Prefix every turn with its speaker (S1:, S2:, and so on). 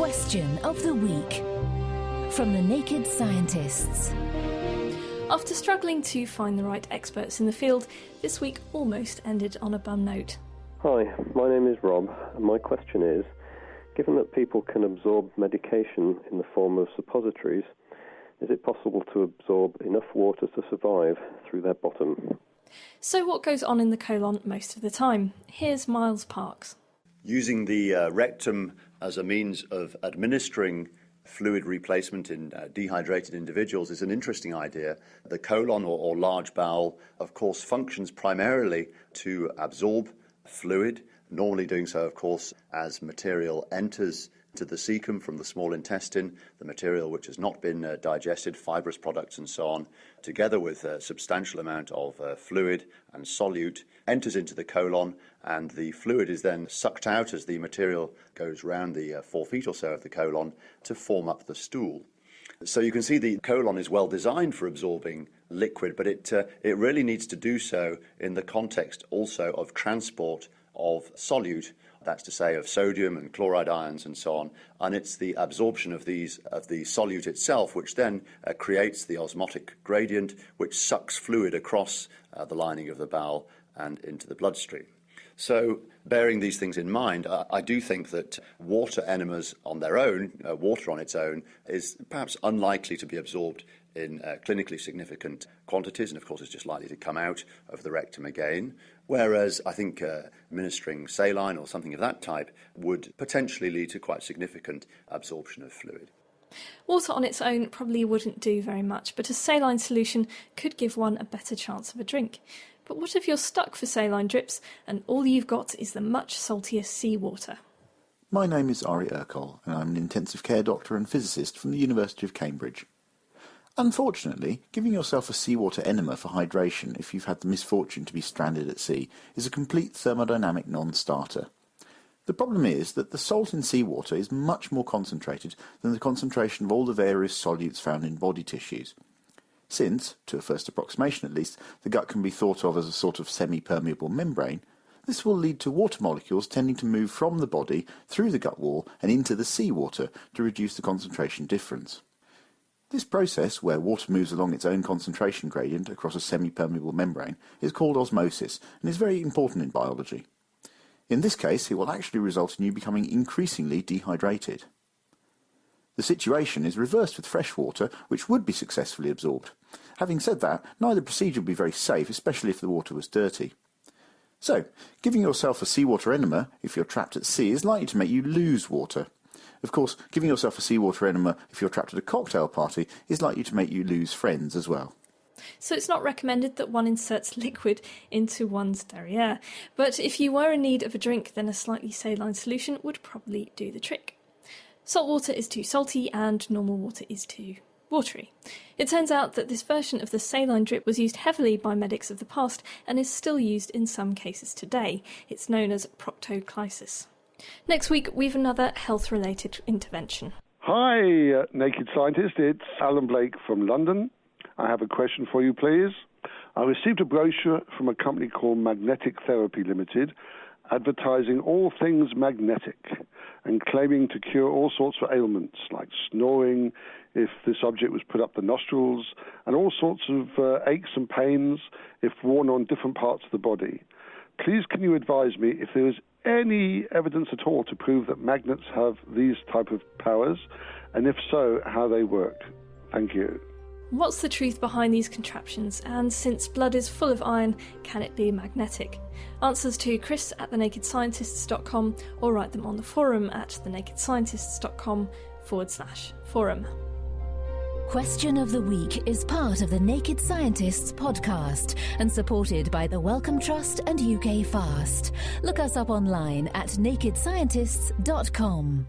S1: Question of the week from the Naked Scientists.
S2: After struggling to find the right experts in the field, this week almost ended on a bum note.
S3: Hi, my name is Rob, and my question is, given that people can absorb medication in the form of suppositories, is it possible to absorb enough water to survive through their bottom?
S2: So what goes on in the colon most of the time? Here's Miles Parks.
S4: Using the rectum as a means of administering fluid replacement in dehydrated individuals is an interesting idea. The colon or large bowel, of course, functions primarily to absorb fluid, normally doing so, of course, as material enters to the cecum from the small intestine, the material which has not been digested, fibrous products and so on, together with a substantial amount of fluid and solute, enters into the colon, and the fluid is then sucked out as the material goes round the 4 feet or so of the colon to form up the stool. So you can see the colon is well designed for absorbing liquid, but it really needs to do so in the context also of transport of solute, that's to say of sodium and chloride ions and so on, and it's the absorption of the solute itself which then creates the osmotic gradient which sucks fluid across the lining of the bowel and into the bloodstream. So, bearing these things in mind, I do think that water enemas on their own, water on its own, is perhaps unlikely to be absorbed in clinically significant quantities, and of course it's just likely to come out of the rectum again. Whereas I think administering saline or something of that type would potentially lead to quite significant absorption of fluid.
S2: Water on its own probably wouldn't do very much, but a saline solution could give one a better chance of a drink. But what if you're stuck for saline drips and all you've got is the much saltier seawater?
S5: My name is Ari Urkel, and I'm an intensive care doctor and physicist from the University of Cambridge. Unfortunately, giving yourself a seawater enema for hydration if you've had the misfortune to be stranded at sea is a complete thermodynamic non-starter. The problem is that the salt in seawater is much more concentrated than the concentration of all the various solutes found in body tissues. Since, to a first approximation at least, the gut can be thought of as a sort of semi-permeable membrane, this will lead to water molecules tending to move from the body through the gut wall and into the seawater to reduce the concentration difference. This process, where water moves along its own concentration gradient across a semi-permeable membrane, is called osmosis and is very important in biology. In this case, it will actually result in you becoming increasingly dehydrated. The situation is reversed with fresh water, which would be successfully absorbed. Having said that, neither procedure would be very safe, especially if the water was dirty. So, giving yourself a seawater enema, if you're trapped at sea, is likely to make you lose water. Of course, giving yourself a seawater enema if you're trapped at a cocktail party is likely to make you lose friends as well.
S2: So it's not recommended that one inserts liquid into one's derriere. But if you were in need of a drink, then a slightly saline solution would probably do the trick. Salt water is too salty and normal water is too watery. It turns out that this version of the saline drip was used heavily by medics of the past and is still used in some cases today. It's known as proctoclysis. Next week, we've another health-related intervention.
S6: Hi, Naked Scientist. It's Alan Blake from London. I have a question for you, please. I received a brochure from a company called Magnetic Therapy Limited, advertising all things magnetic and claiming to cure all sorts of ailments like snoring if this object was put up the nostrils and all sorts of aches and pains if worn on different parts of the body. Please can you advise me if there is any evidence at all to prove that magnets have these type of powers, and if so, how they work? Thank you.
S2: What's the truth behind these contraptions, and since blood is full of iron, can it be magnetic? Answers to Chris at thenakedscientists.com or write them on the forum at thenakedscientists.com/forum.
S1: Question of the Week is part of the Naked Scientists podcast and supported by the Wellcome Trust and UK Fast. Look us up online at nakedscientists.com.